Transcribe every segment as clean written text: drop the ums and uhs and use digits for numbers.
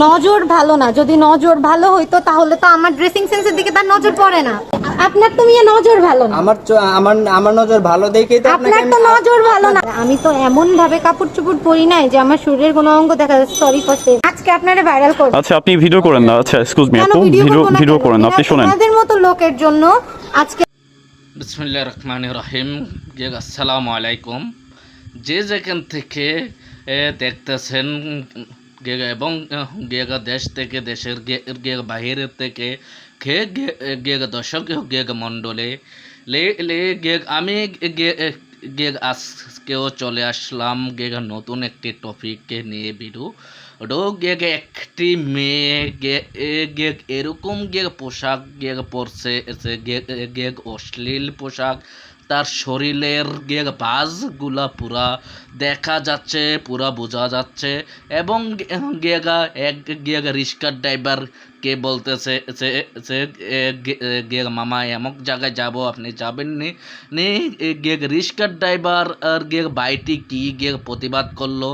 নজর ভালো না। যদি নজর ভালো হইতো তাহলে তো আমার ড্রেসিং সেন্সের দিকে তার নজর পড়ে না। আপনার তো মিয়া নজর ভালো না। আমার নজর ভালো দেখেই তো আপনার তো নজর ভালো না। আমি তো এমন ভাবে কাপড় চোপড় পরি নাই যে আমার শরীরের কোনো অঙ্গ দেখা যাচ্ছে। সরি ফর সে। আজকে আপনারে ভাইরাল করব। আচ্ছা আপনি ভিডিও করেন না। আচ্ছা এক্সকিউজ মি আপু, ভিডিও করেন না, আপনি শুনেন। আপনাদের মতো লোকের জন্য আজকে বিসমিল্লাহির রহমানির রহিম। আসসালামু আলাইকুম। যে যেখান থেকে দেখতেছেন এবং দেশ থেকে দেশের বাহিরের থেকে দর্শক মণ্ডলে আমি আজকেও চলে আসলাম নতুন একটি টপিককে নিয়ে ভিডিও একটি মেয়ে এরকম পোশাক পরছে, অশ্লীল পোশাক, তার শরীরের বাজগুলা পুরা দেখা যাচ্ছে, পুরা বোঝা যাচ্ছে। এবং রিক্সার ড্রাইভারকে বলতেছে মামা এমক জায়গায় যাব, আপনি যাবেননি। রিক্সার ড্রাইভার আর বাইটি কি প্রতিবাদ করলো,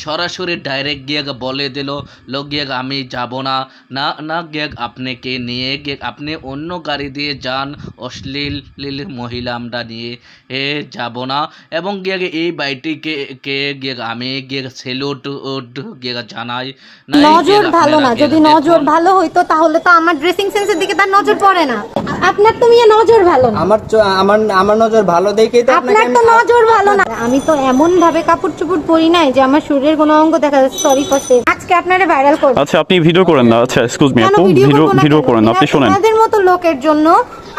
সরাসরি ডাইরেক্ট বলে দিল আমি যাব না না না আপনাকে নিয়ে আপনি অন্য গাড়ি দিয়ে যান, অশ্লীল মহিলা আমরা নিয়ে যাব না। এবং এই বাইটিকে আমি সেলুট জানাই। নজর ভালো না। যদি নজর ভালো হইতো তাহলে তো আমার ড্রেসিং সেন্সের দিকে তার নজর পড়ে না। আপনার তো মিয়া নজর ভালো না। আমার নজর ভালো দেখেই তো আপনার তো নজর ভালো না। আমি তো এমন ভাবে কাপড় চোপড় পরি নাই যে আমার শরীরের কোনো অঙ্গ দেখা যাচ্ছে। সরি ফর সে। আজকে আপনারে ভাইরাল করব। আচ্ছা আপনি ভিডিও করেন না। আচ্ছা এক্সকিউজ মি আপু, ভিডিও করেন না, আপনি শুনেন। আপনাদের মতো লোকের জন্য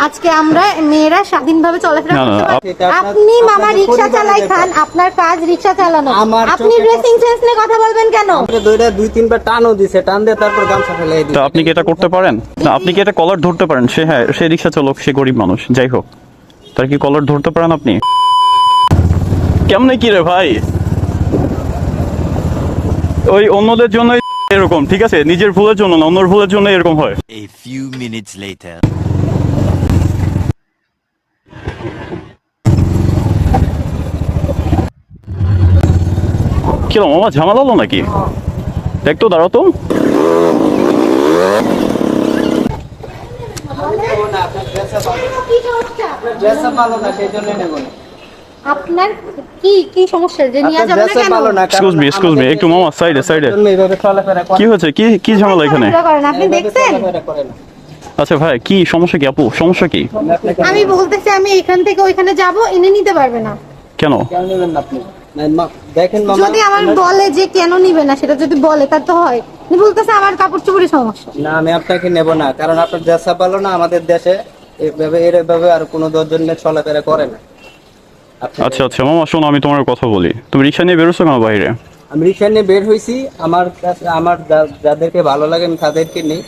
আজকে আমরা মেয়েরা স্বাধীনভাবে চলাফেরা করতে পারি। আপনি মামা রিকশা চালাই খান, আপনার কাজ রিকশা চালানো, আপনি ড্রেসিং সেন্স নিয়ে কথা বলবেন কেন? দুই তিনবার টানও দিছে, টান দিয়ে তারপর গামছা ফেলে দিছে। তো আপনি কি এটা করতে পারেন না? আপনি কি এটা কলার ধরতে পারেন? সে রিকশা চালক, সে গরিব মানুষ, যাই হোক, তার কি কলার ধরতে পারেন আপনি? কেমনে কি রে ভাই, ওই অন্যদের জন্য এরকম, ঠিক আছে? নিজের ভুলের জন্য না, অন্যের ভুলের জন্য এরকম হয়। A few minutes later. কিরম আমার ঝামেলা হলো নাকি? দেখ তো, দাঁড়াও তো। আপনার কি সমস্যা যে নিয়ে যাবেন না কেন? এক্সকিউজ মি একটু মামা সাইডে কি হয়েছে? কি ঝামেলা এখানে? আপনি দেখছেন? আচ্ছা ভাই, কি সমস্যা? কি আপু সমস্যা কি? আমি বলতেছি আমি এখান থেকে ওইখানে যাব, এনে নিতে পারবে না কেন? দেখেন মামা, যদি আমার বলে যে কেন নিবে না, সেটা যদি বলে তার তো হয়। উনি বলতেছে আমার কাপড় চোপড়ের সমস্যা। না আমি আপনাকে নেব না, কারণ আপনার দেশা ভালো না। আমাদের দেশে এইভাবে আর কোনো দশজন নিয়ে চলাফেরা করে না। আচ্ছা মামা শোনো, আমি তোমার কথা বলি। তুমি রিক্সা নিয়ে বেরোছো কেন বাইরে? আমি রিক্সা নিয়ে বের হয়েছি। আমার যাদেরকে ভালো লাগে আমি তাদেরকে নেই,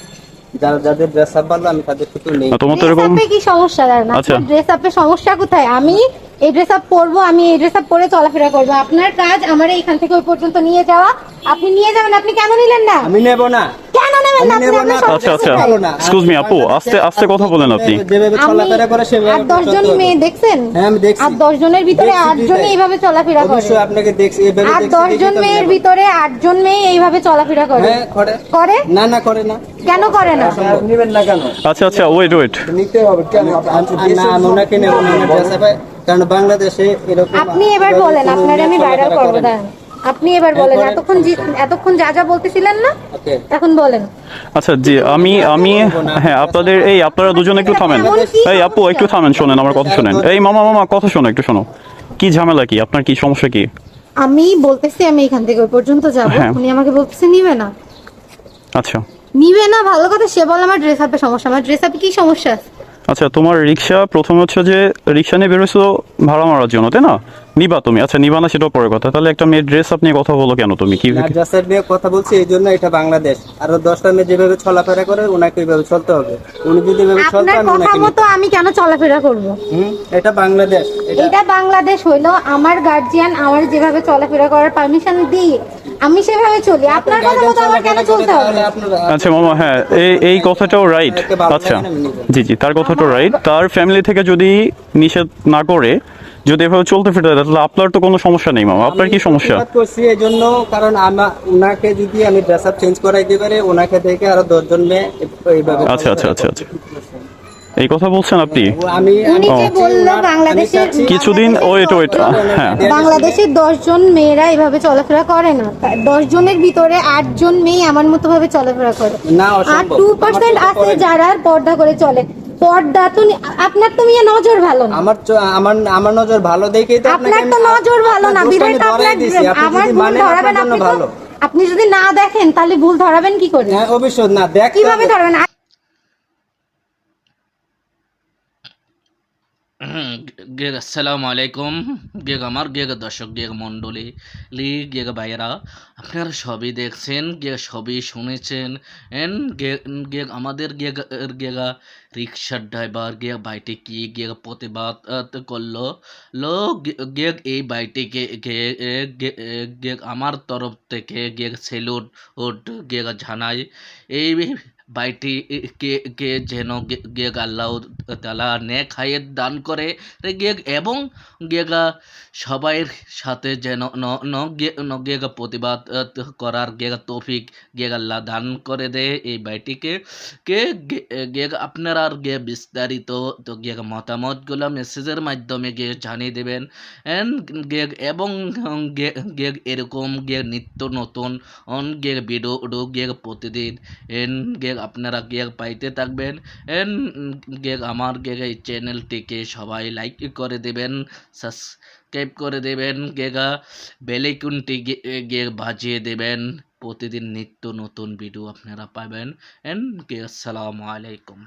যাদের ড্রেস আপ ভালো আমি তাদেরকে তো নেই। তোমার তো এরকম কি সমস্যা? আচ্ছা ড্রেস আপের সমস্যা কোথায়? আমি এই ড্রেস আপ পরবো, আমি এই ড্রেস আপ পরে চলাফেরা করবো। আপনার কাজ আমার এইখান থেকে ওই পর্যন্ত নিয়ে যাওয়া। আপনি নিয়ে যাবেন, আপনি কেন নিলেন না? আমি নেব না। কেন নেবেন না? আচ্ছা এক্সকিউজ মি আপু, আস্তে কথা বলেন আপনি। যেভাবে চলাফেরা করে সেভাবে। আর 10 জন মেয়ে দেখছেন? হ্যাঁ আমি দেখছি। আর 10 জনের ভিতরে 8 জনই এইভাবে চলাফেরা করে। অবশ্যই আপনাকে দেখছি এইভাবে। আর 10 জন মেয়ের ভিতরে 8 জন মেয়ে এইভাবে চলাফেরা করে। হ্যাঁ করে না করে না। কেন করে না? নেবেন না কেন? আচ্ছা ওয়েট নিতে হবে কেন? না আমি ওনাকে নেব না, ড্রেস আপ, কারণ বাংলাদেশে এরকম। আপনি এবার বলেন, আপনারে আমি ভাইরাল করব। আপনি এবার বলেন, এতক্ষণ যা বলতেছিলেন না, এখন বলেন। আচ্ছা জি, আমি হ্যাঁ আপনাদের আপনারা দুজন একটু থামেন। এই আপু একটু থামেন, শোনেন আমার কথা শোনেন। এই মামা কথা শোনো, একটু শোনো। কি ঝামেলা কি আপনার? কি সমস্যা কি? আমি বলতেছি আমি এখান থেকে ওই পর্যন্ত যাব, উনি আমাকে বলতেছে নিবে না। আচ্ছা নিবে না, ভালো কথা। সে বলে আমার ড্রেস আপে সমস্যা। আমার ড্রেস আপে কি সমস্যা? আচ্ছা তোমার রিক্সা প্রথম হচ্ছে যে রিক্সা নিয়ে বেরোছো ভাড়া মারার জন্য, তাই না? নিবা তুমি? আচ্ছা নিবা না সেটাও পরে কথা। তাহলে একটা মেয়ের ড্রেস আপ নিয়ে কথা বলো কেন তুমি? কি ড্রেস আপ নিয়ে কথা বলছি এই জন্য, এটা বাংলাদেশ। আর 10টা মেয়ে যেভাবে চলাফেরা করে ওনাকে এইভাবে চলতে হবে। উনি যদি এভাবে চলতে আপনার কথা মতো আমি কেন চলাফেরা করব? এটা বাংলাদেশ। এটা বাংলাদেশ হইলো আমার গার্জিয়ান আমার যেভাবে চলাফেরা করার পারমিশন দিই, আমি সেভাবে চলি। আপনার কথা মতো আমার কেন চলতে হবে? আচ্ছা মামা, হ্যাঁ এই কথাটাও রাইট। আচ্ছা জি তার কথাটাও রাইট। তার ফ্যামিলি থেকে যদি নিষেধ না করে যদি এভাবে চলতে ফিরতে হয়, তাহলে আপনার তো কোনো সমস্যা নেই মামা, আপনার কি সমস্যা? প্রতিবাদ করছি এই জন্য, কারণ ওনাকে যদি আমি ড্রেস আপ চেঞ্জ করাইতে পারি, ওনাকে থেকে আরো 10 জন মেয়ে এইভাবে আচ্ছা আচ্ছা আচ্ছা আচ্ছা, এই কথা বলছেন আপনি? আমি উনি যে আমি- বললো আমি বাংলাদেশের চাচ্ছি- কিছুদিন ওয়েট হ্যাঁ, বাংলাদেশের 10 জন মেয়েরা এভাবে চলাফেরা করে না। 10 জনের ভিতরে 8 জন মেয়ে আমার মতো ভাবে চলাফেরা করে, না, আর অসম্ভব। 2% আমার আছে চোখে যারা পর্দা করে চলে। পর্দা তো আপনার তো মিয়া নজর ভালো না, আমার নজর ভালো দেখেই তো আপনার তো নজর ভালো না, বিধায় তো আপনার আমার ভুল ধরাবেন আপনি তো। আপনি যদি না দেখেন তাহলে ভুল ধরাবেন কি করে? হ্যাঁ, অবশ্যই না, দেখতে কিভাবে হবে। ধরবেন? আসসালামু আলাইকুম আমার দর্শক মণ্ডলী ভাইয়েরা, আপনারা সবই দেখছেন, সবই শুনেছেন। আমাদের রিক্সার ড্রাইভার বাইটি কি প্রতিবাদ করলো এই বাইটিকে আমার তরফ থেকে সেলুট জানাই। এই বাইটি কে যেন আল্লাহ তাআলা নেক হায়াত দান করে এবং সবাইয়ের সাথে যেন প্রতিবাদ করার তৌফিক আল্লাহ দান করে দে এই বাইটিকে। আপনারা বিস্তারিত তো মতামতগুলো মেসেজের মাধ্যমে জানিয়ে দেবেন এবং এরকম নিত্য নতুন ভিডিও প্রতিদিন আপনারা পাইতে থাকবেন। আমার এই চ্যানেলটিকে সবাই লাইক করে দেবেন, সাবস্ক্রাইব করে দেবেন, বেল আইকনটি বাজিয়ে দেবেন। প্রতিদিন নিত্য নতুন ভিডিও আপনারা পাবেন। আসসালামু আলাইকুম।